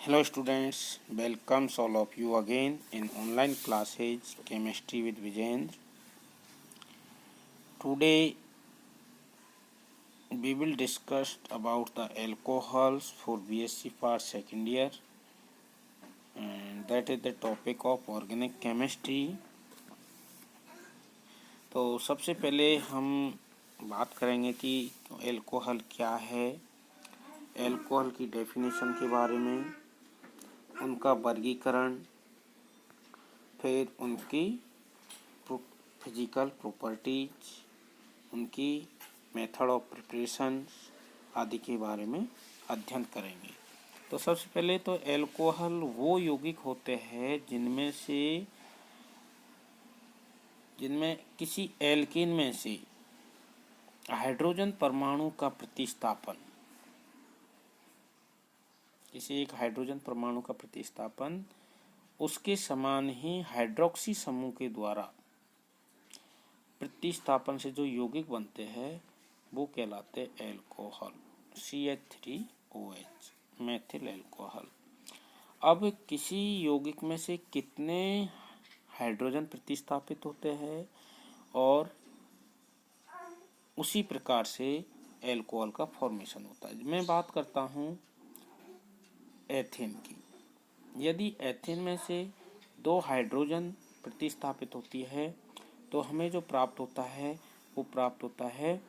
Hello students, welcomes all of you again in online classes Chemistry with Vijayendra. Today we will discuss about the alcohols for BSc part second year, and that is the topic of organic chemistry. तो सबसे पहले हम बात करेंगे कि alcohol क्या है, alcohol की डेफिनेशन के बारे में, उनका वर्गीकरण, फिर उनकी फिजिकल प्रॉपर्टीज, उनकी मेथड ऑफ प्रिपरेशन आदि के बारे में अध्ययन करेंगे। तो सबसे पहले तो अल्कोहल वो यौगिक होते हैं जिनमें किसी एल्कीन में से हाइड्रोजन परमाणु का प्रतिस्थापन, किसी एक हाइड्रोजन परमाणु का प्रतिस्थापन उसके समान ही हाइड्रोक्सी समूह के द्वारा प्रतिस्थापन से जो यौगिक बनते हैं वो कहलाते अल्कोहल, CH3OH, मेथिल अल्कोहल। अब किसी यौगिक में से कितने हाइड्रोजन प्रतिस्थापित होते हैं और उसी प्रकार से अल्कोहल का फॉर्मेशन होता है। मैं बात करता हूँ एथेन की। यदि एथेन में से 2 हाइड्रोजन प्रतिस्थापित होती है तो हमें जो प्राप्त होता है वो प्राप्त होता है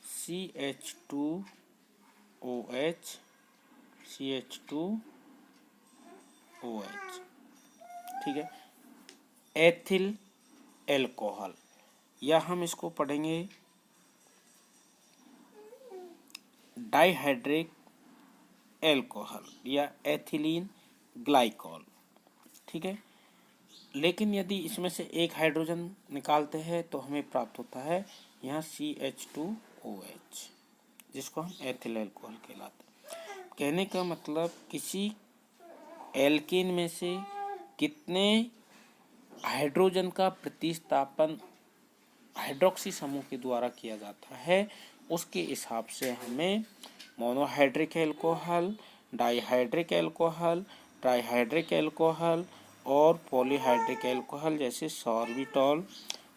CH2OH, ठीक है, एथिल अल्कोहल, या हम इसको पढ़ेंगे डाइहाइड्रिक अल्कोहल या एथिलीन ग्लाइकॉल, ठीक है। लेकिन यदि इसमें से एक हाइड्रोजन निकालते हैं तो हमें प्राप्त होता है यहाँ CH2OH, जिसको हम एथिल अल्कोहल कहलाते हैं। कहने का मतलब किसी एल्केन में से कितने हाइड्रोजन का प्रतिस्थापन हाइड्रोक्सी समूह के द्वारा किया जाता है उसके हिसाब से हमें monohydric alcohol, dihydric alcohol, trihydric alcohol और पॉलीहाइड्रिक अल्कोहल जैसे सॉर्बिटॉल,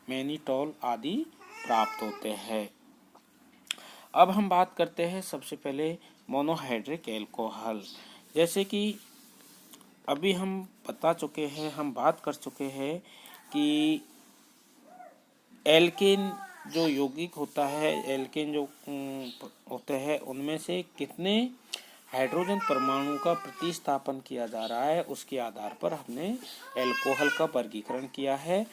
मैनिटॉल आदि प्राप्त होते हैं। अब हम बात करते हैं सबसे पहले मोनोहाइड्रिक अल्कोहल। जैसे कि अभी हम बात कर चुके हैं कि एल्केन जो यौगिक होता है, एल्केन जो होते हैं उनमें से कितने हाइड्रोजन परमाणु का प्रतिस्थापन किया जा रहा है उसके आधार पर हमने अल्कोहल का वर्गीकरण किया है।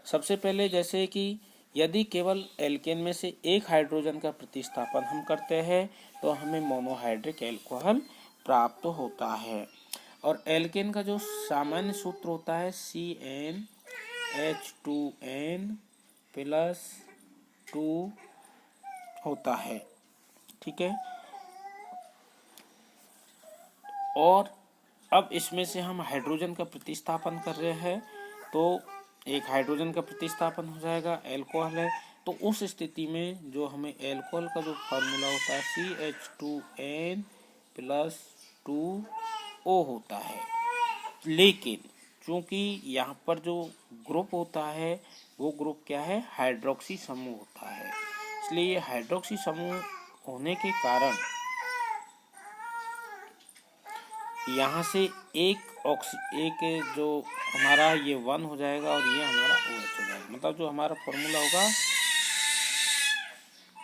सबसे पहले जैसे कि यदि केवल एल्केन में से एक हाइड्रोजन का प्रतिस्थापन हम करते हैं तो हमें मोनोहाइड्रिक अल्कोहल प्राप्त होता है। और एल्केन का जो सामान्य सूत्र होता है CnH2n+2 होता है, ठीक है। और अब इसमें से हम हाइड्रोजन का प्रतिस्थापन कर रहे हैं तो एक हाइड्रोजन का प्रतिस्थापन हो जाएगा, अल्कोहल है। तो उस स्थिति में जो हमें अल्कोहल का जो फार्मूला होता है CH2n+2O होता है। लेकिन चूंकि यहाँ पर जो ग्रुप होता है वो ग्रुप क्या है, हाइड्रोक्सी समूह होता है, इसलिए ये हाइड्रोक्सी समूह होने के कारण यहाँ से एक जो हमारा ये 1 हो जाएगा और ये हमारा OH हो जाएगा। मतलब जो हमारा फॉर्मूला होगा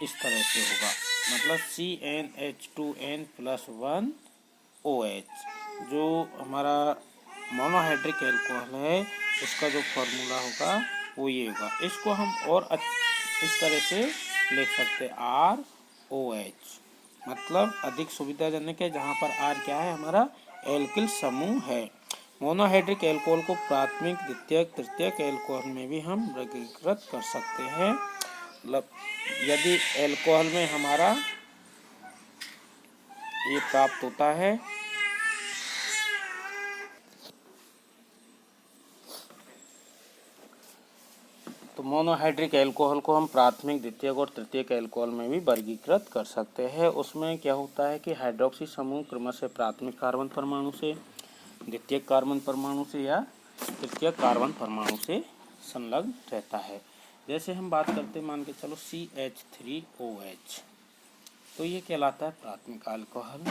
इस तरह से होगा, मतलब CnH2n+1OH जो हमारा मोनोहाइड्रिक अल्कोहल है उसका जो फॉर्मूला होगा वो ये होगा। इसको हम और इस तरह से लिख सकते हैं ROH, मतलब अधिक सुविधाजनक है, जहाँ पर R क्या है, हमारा एल्किल समूह है। मोनोहाइड्रिक अल्कोहल को प्राथमिक, द्वितीयक, तृतीयक अल्कोहल में भी हम वर्गीकृत कर सकते हैं। मतलब यदि अल्कोहल में हमारा ये प्राप्त होता है तो मोनोहाइड्रिक अल्कोहल को हम प्राथमिक, द्वितीयक और तृतीयक अल्कोहल में भी वर्गीकृत कर सकते हैं। उसमें क्या होता है कि हाइड्रोक्सी समूह क्रमशः प्राथमिक कार्बन परमाणु से द्वितीयक कार्बन परमाणु से या तृतीयक कार्बन परमाणु से संलग्न रहता है। जैसे हम बात करते हैं, मान के चलो CH3OH, तो ये कहलाता है प्राथमिक अल्कोहल।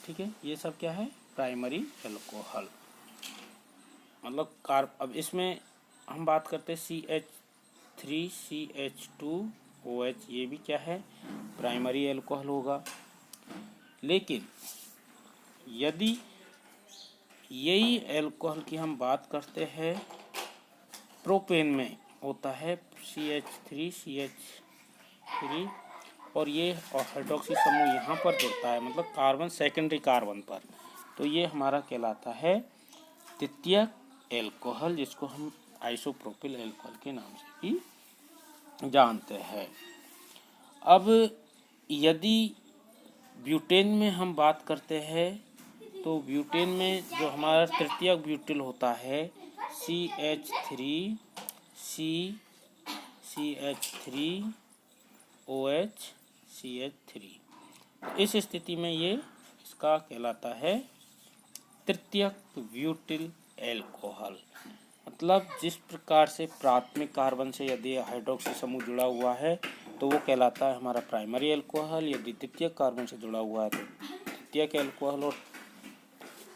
ठीक है, ये सब क्या है? Primary alcohol. मतलब अब इसमें हम बात करते हैं CH3CH2OH, ये भी क्या है? प्राइमरी अल्कोहल होगा। लेकिन यदि यही अल्कोहल की हम बात करते हैं प्रोपेन में होता है CH3CH3, और ये हाइड्रोक्सी समूह यहाँ पर जुड़ता है, मतलब कार्बन सेकेंडरी कार्बन पर, तो ये हमारा कहलाता है तृतीयक अल्कोहल, जिसको हम आइसोप्रोपिल अल्कोहल के नाम से भी जानते हैं। अब यदि ब्यूटेन में हम बात करते हैं, तो ब्यूटेन में जो हमारा तृतीयक ब्यूटिल होता है CH3CH3OHCH3, इस स्थिति में ये इसका कहलाता है तृतीयक ब्यूटिल अल्कोहल। मतलब जिस प्रकार से प्राथमिक कार्बन से यदि हाइड्रोक्सी समूह जुड़ा हुआ है तो वो कहलाता है हमारा प्राइमरी अल्कोहल, यदि द्वितीयक कार्बन से जुड़ा हुआ है तो द्वितीयक अल्कोहल, और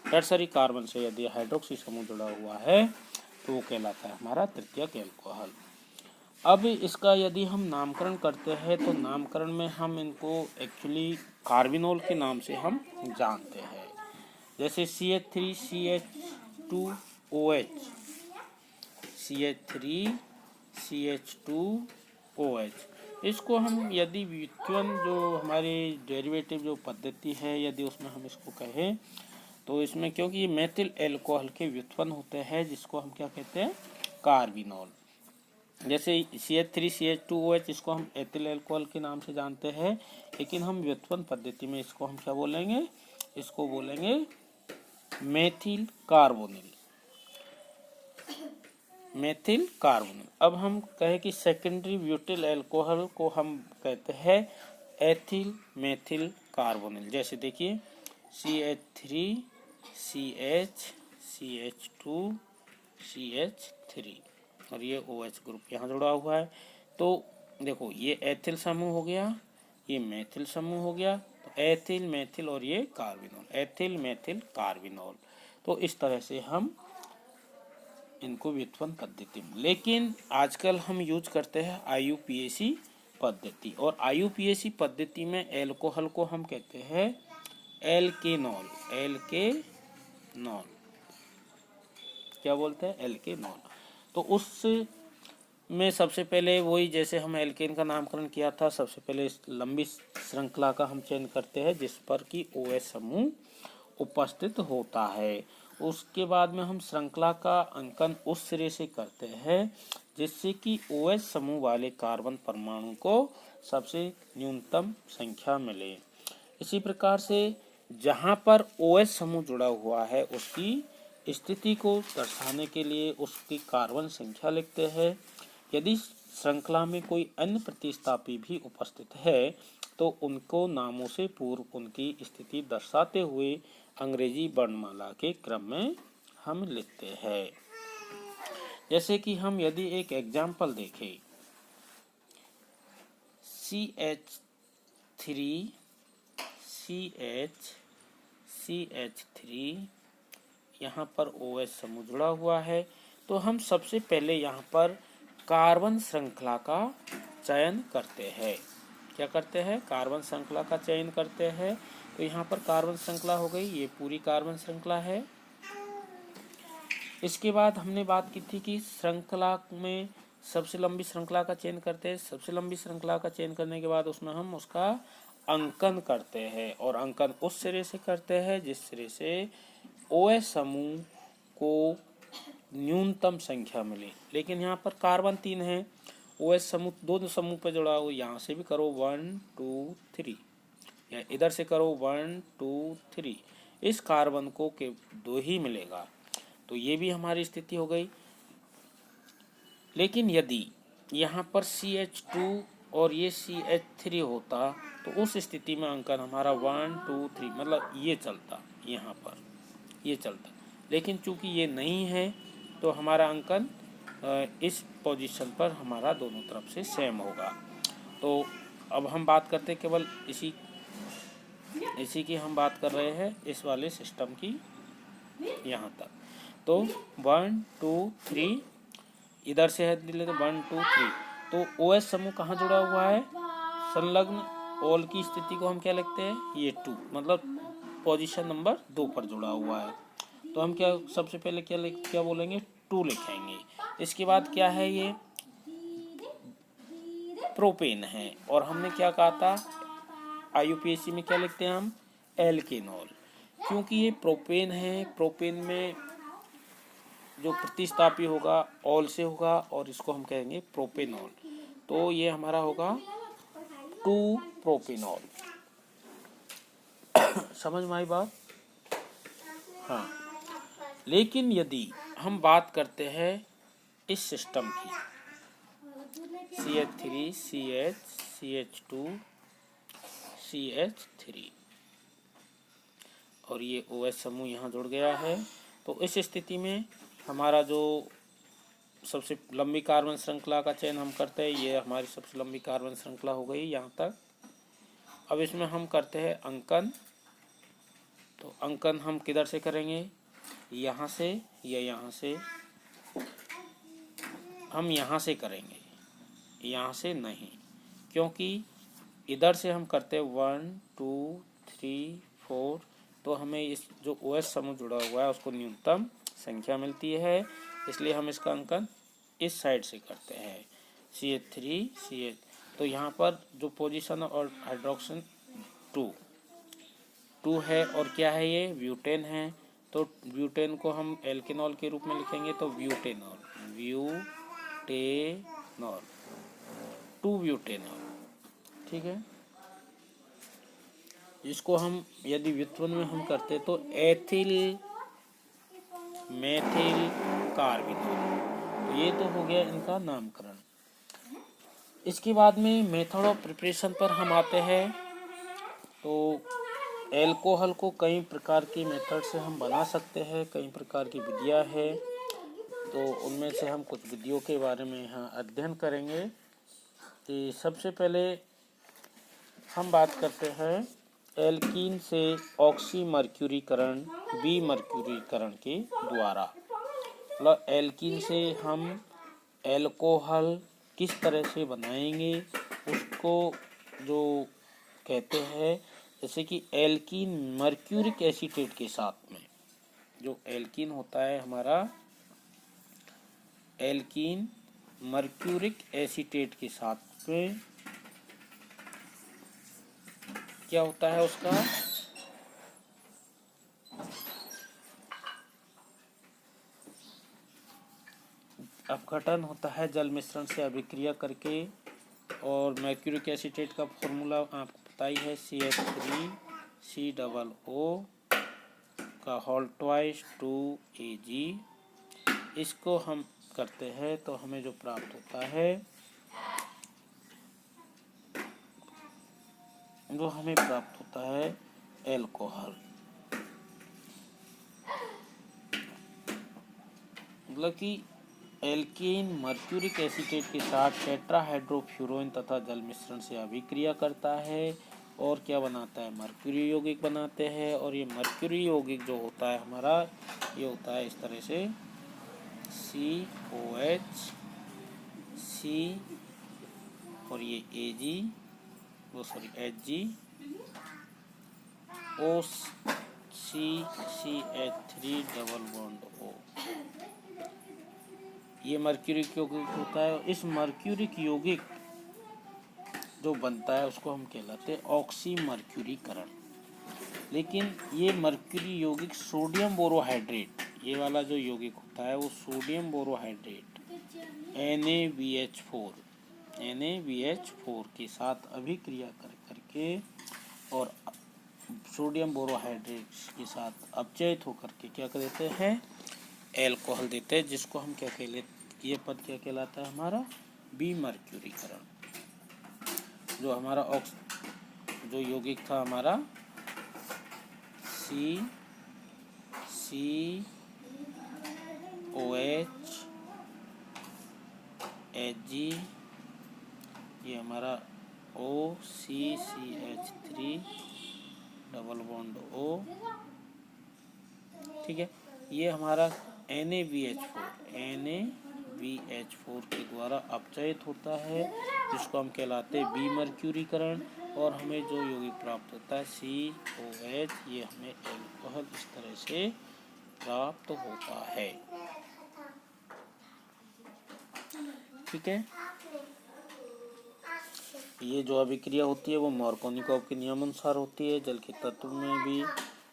टर्सरी कार्बन से यदि हाइड्रोक्सी समूह जुड़ा हुआ है तो वो कहलाता है हमारा तृतीयक अल्कोहल। अब इसका यदि हम नामकरण करते हैं तो नामकरण में हम इनको एक्चुअली कार्बिनोल के नाम से हम जानते हैं। जैसे CH3CH2OH, CH3CH2OH, इसको हम यदि व्युत्पन्न जो हमारे डेरिवेटिव जो पद्धति है यदि उसमें हम इसको कहें तो इसमें, क्योंकि ये मेथिल अल्कोहल के व्युत्पन्न होते हैं, जिसको हम क्या कहते हैं? कार्बिनोल। जैसे CH3CH2OH, इसको हम एथिल अल्कोहल के नाम से जानते हैं, लेकिन हम व्युत्पन्न पद्धति में इसको हम क्या बोलेंगे? इसको बोलेंगे मेथिल कार्बोनिल, मेथिल कार्बोनिल। अब हम कहें कि सेकेंडरी ब्यूटिल अल्कोहल को हम कहते हैं एथिल मेथिल कार्बोनिल। जैसे देखिए CH3CH2CH3 और ये OH ग्रुप यहाँ जुड़ा हुआ है, तो देखो ये एथिल समूह हो गया, ये मेथिल समूह हो गया, तो एथिल मेथिल और ये कार्बिनोल, एथिल मेथिल कार्बिनोल। तो इस तरह से हम इनको व्युत्पन्न पद्धति में, लेकिन आजकल हम यूज करते हैं IUPAC पद्धति, और IUPAC पद्धति में अल्कोहल को हम कहते हैं एल्केनॉल। एल्केनॉल क्या बोलते हैं? एल्केनॉल। तो उस में सबसे पहले वही, जैसे हम एल्केन का नामकरण किया था, सबसे पहले इस लंबी श्रृंखला का हम चयन करते हैं जिस पर कि OH समूह उपस्थित होता है। उसके बाद में हम श्रृंखला का अंकन उस सिरे से करते हैं जिससे कि OH समूह वाले कार्बन परमाणु को सबसे न्यूनतम संख्या मिले। इसी प्रकार से जहाँ पर OH समूह जुड़ा हुआ है उसकी स्थिति को दर्शाने के लिए उसकी कार्बन संख्या लिखते हैं। यदि श्रृंखला में कोई अन्य प्रतिस्थापी भी उपस्थित है तो उनको नामों से पूर्व उनकी स्थिति दर्शाते हुए अंग्रेजी वर्णमाला के क्रम में हम लिखते हैं। जैसे कि हम यदि एक एग्जाम्पल देखें, CH3 यहाँ पर OH समूह जुड़ा हुआ है, तो हम सबसे पहले यहाँ पर कार्बन श्रृंखला का चयन करते हैं। क्या करते हैं? कार्बन श्रृंखला का चयन करते हैं। तो यहाँ पर कार्बन श्रृंखला हो गई, ये पूरी कार्बन श्रृंखला है। इसके बाद हमने बात की थी कि श्रृंखला में सबसे लंबी श्रृंखला का चयन करते हैं। सबसे लंबी श्रृंखला का चयन करने के बाद उसमें हम उसका अंकन करते हैं, और अंकन उस सिरे से करते हैं जिस सिरे से OH समूह को न्यूनतम संख्या मिले। लेकिन यहाँ पर कार्बन 3 है, OH समूह 2 समूह पर जुड़ा हो, यहाँ से भी करो 1 2 3 या इधर से करो 1 2 3, इस कार्बन को के 2 ही मिलेगा, तो ये भी हमारी स्थिति हो गई। लेकिन यदि यहाँ पर CH2 और ये CH3 होता तो उस स्थिति में अंकन हमारा 1 2 3 मतलब ये चलता यहाँ पर, ये चलता। लेकिन चूंकि ये नहीं है तो हमारा अंकन इस पोजीशन पर हमारा दोनों तरफ से सेम होगा। तो अब हम बात करते हैं केवल इसी की हम बात कर रहे हैं इस वाले सिस्टम की यहाँ तक। तो 1 2 3 इधर से है ले तो 1 2 3। तो OS समूह कहाँ जुड़ा हुआ है? संलग्न ऑल की स्थिति को हम क्या लिखते हैं? ये 2, मतलब पोजीशन नंबर 2 पर जुड़ा हुआ है। तो हम क्या सबसे पहले क्या बोलेंगे? 2 लिखेंगे। इसके बाद क्या है? ये प्रोपेन है। और हमने क्या कहा था? IUPAC में क्या लिखते हैं हम? एल्केनॉल। क्योंकि ये प्रोपेन है, प्रोपेन में जो प्रतिस्थापी होगा ऑल से होगा और इसको हम कहेंगे प्रोपेनॉल। तो ये हमारा होगा 2 प्रोपेनॉल। समझ में आई बात? हाँ। लेकिन यदि हम बात करते हैं इस सिस्टम की CH3 CH CH2 CH3 और ये OS समूह यहाँ जुड़ गया है, तो इस स्थिति में हमारा जो सबसे लंबी कार्बन श्रृंखला का चयन हम करते हैं, ये हमारी सबसे लंबी कार्बन श्रृंखला हो गई यहाँ तक। अब इसमें हम करते हैं अंकन। तो अंकन हम किधर से करेंगे? यहाँ से या यहाँ से? हम यहाँ से करेंगे, यहाँ से नहीं, क्योंकि इधर से हम करते हैं 1 2 3 4। तो हमें इस जो OS समूह जुड़ा हुआ है उसको न्यूनतम संख्या मिलती है, इसलिए हम इसका अंकन इस साइड से करते हैं CH3 CH। तो यहाँ पर जो पोजीशन और हाइड्रोक्सिन 2 है और क्या है? ये ब्यूटेन है। तो ब्यूटेन को हम एल्केनॉल के रूप में लिखेंगे, तो ब्यूटेनॉल 2 ब्यूटेनॉल। ठीक है। इसको हम यदि व्युत्पन्न में हम करते तो एथिल मेथिल कार्बिनॉल। तो ये तो हो गया इनका नामकरण। इसके बाद में मेथड ऑफ प्रिपरेशन पर हम आते हैं। तो एल्कोहल को कई प्रकार की मेथड से हम बना सकते हैं, कई प्रकार की विधियां है। तो उनमें से हम कुछ विधियों के बारे में यहाँ अध्ययन करेंगे। कि सबसे पहले हम बात करते हैं एल्कीन से ऑक्सीमर्क्यूरीकरण बीमर्क्यूरीकरण के द्वारा। मतलब एल्कीन से हम एल्कोहल किस तरह से बनाएंगे उसको जो कहते हैं, जैसे कि एल्कीन मर्क्यूरिक एसीटेट के साथ में, जो एल्कीन होता है हमारा एल्कीन मर्क्यूरिक एसीटेट के साथ में क्या होता है? उसका अपघटन होता है जल मिश्रण से अभिक्रिया करके। और मर्क्यूरिक एसीटेट का फॉर्मूला आपको पता ही है, CH3COO का होल ट्वाइस 2Ag। इसको हम करते हैं तो हमें जो प्राप्त होता है एल्कोहल। मतलब कि एल्कीन मर्क्यूरिक एसीटेट के साथ टेट्राहाइड्रोफ्यूरोन तथा जल मिश्रण से अभिक्रिया करता है और क्या बनाता है? मर्क्यूरी यौगिक बनाते हैं। और ये मर्क्यूरी यौगिक जो होता है हमारा, ये होता है इस तरह से COH C और ये Hg OCH3 double bond O। ये मर्क्यूरिक यौगिक होता है। इस मर्क्यूरिक यौगिक जो बनता है उसको हम कहलाते हैं ऑक्सीमर्क्यूरीकरण। लेकिन ये मर्क्यूरी यौगिक सोडियम बोरोहाइड्रेट, ये वाला जो यौगिक होता है वो सोडियम बोरोहाइड्रेट NaBH4 के साथ अभिक्रिया करके और सोडियम बोरोहाइड्रेट के साथ अपचयित होकर के क्या कर देते हैं? एल्कोहल देते हैं, जिसको हम क्या कहते, ये पद क्या कहलाता है हमारा? बीमर्क्यूरीकरण। जो हमारा जो यौगिक था हमारा COH Hg, ये हमारा OCCH3 डबल बॉन्ड O, ठीक है। ये हमारा NaBH4 के द्वारा अपचयित होता है, जिसको हम कहलाते हैं बीमर्क्यूरीकरण, और हमें जो यौगिक प्राप्त होता है COH, ये हमें एल्कोहल इस तरह से प्राप्त होता है, ठीक है। ये जो अभिक्रिया होती है वो मार्कोनिकॉव के नियमानुसार होती है। जल के तत्व में भी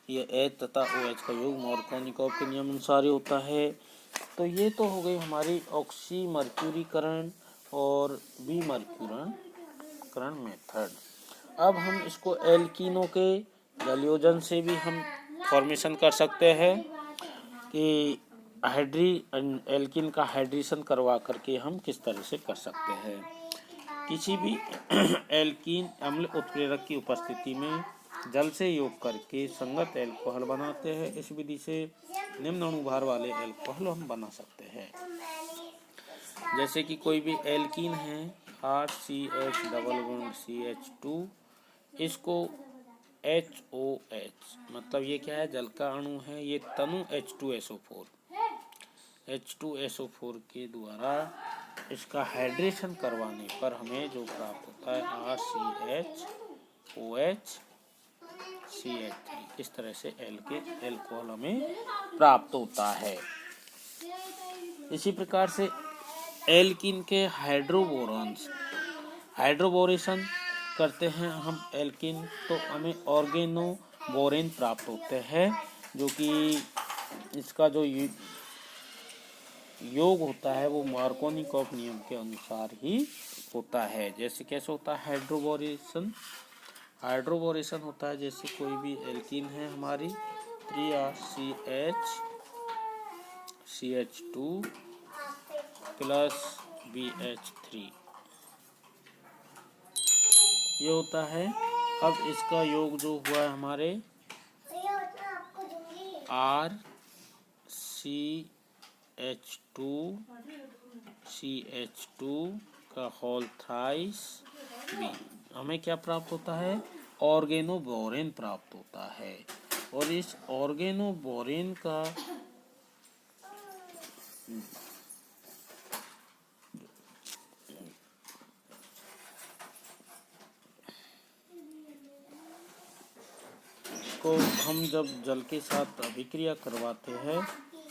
ये H तथा OH का योग मार्कोनिकॉव के नियमानुसार ही होता है। तो ये तो हो गई हमारी ऑक्सीमर्क्यूरीकरण और बीमर्क्यूरीकरण मेथड। अब हम इसको एल्कीनों के जलयोजन से भी हम फॉर्मेशन कर सकते हैं कि एल्कीन का हाइड्रेशन करवा करके हम किस तरह से कर सकते हैं। किसी भी एल्कीन अम्ल उत्प्रेरक की उपस्थिति में जल से योग करके संगत एल्कोहल बनाते हैं। इस विधि से निम्न अणुभार वाले एल्कोहल हम बना सकते हैं। जैसे कि कोई भी एल्कीन है RCH डबल बॉन्ड CH2, इसको HOH, मतलब ये क्या है, जल का अणु है, ये तनु H2SO4 के द्वारा इसका हाइड्रेशन करवाने पर हमें जो प्राप्त होता है RCHOHCH3, इस तरह से एल्कोहल हमें प्राप्त होता है। इसी प्रकार से एल्कीन के हाइड्रोबोरेशन करते हैं हम एल्कीन, तो हमें ऑर्गेनोबोरेन प्राप्त होते हैं, जो कि इसका जो योग होता है वो मार्कोनिकॉव नियम के अनुसार ही होता है। जैसे कैसे होता है हाइड्रोबोरेशन होता है, जैसे कोई भी एल्कीन है हमारी 3RCH2 प्लस BH3, ये होता है। अब इसका योग जो हुआ है हमारे RCH2 का होल थ्राइस B, हमें क्या प्राप्त होता है, ऑर्गेनोबोरेन प्राप्त होता है। और इस ऑर्गेनोबोरेन का को हम जब जल के साथ अभिक्रिया करवाते हैं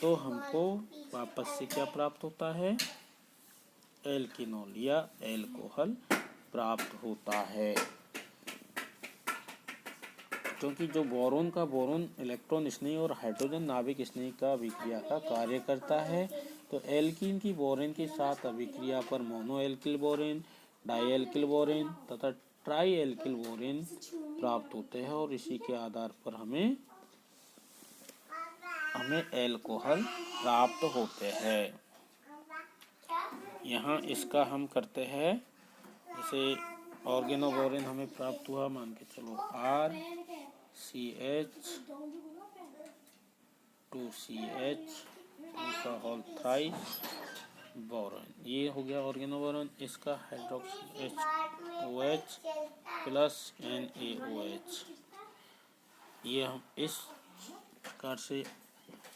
तो हमको वापस से क्या प्राप्त होता है, एल्कीनॉल या एल्कोहल प्राप्त होता है। क्योंकि जो बोरोन इलेक्ट्रॉन स्नेही और हाइड्रोजन नाभिक स्नेही का अभिक्रिया का कार्य करता है, तो एल्कीन की बोरेन के साथ अभिक्रिया पर mono alkyl borane, di alkyl borane तथा ट्राई एल्किल बोरेन प्राप्त होते हैं, और इसी के आधार पर हमें एल्कोहल प्राप्त होते हैं। यहाँ इसका हम करते हैं, जैसे ऑर्गेनोबोरेन हमें प्राप्त हुआ, मान के चलो RCH2CH का होल थ्राइस बोरोन, ये हो गया ऑर्गेनोबोरेन। इसका हाइड्रोक्सी HOH प्लस NaOH, ये हम इस प्रकार से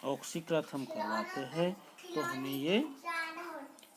ऑक्सीकृत हम करवाते हैं, तो हमें ये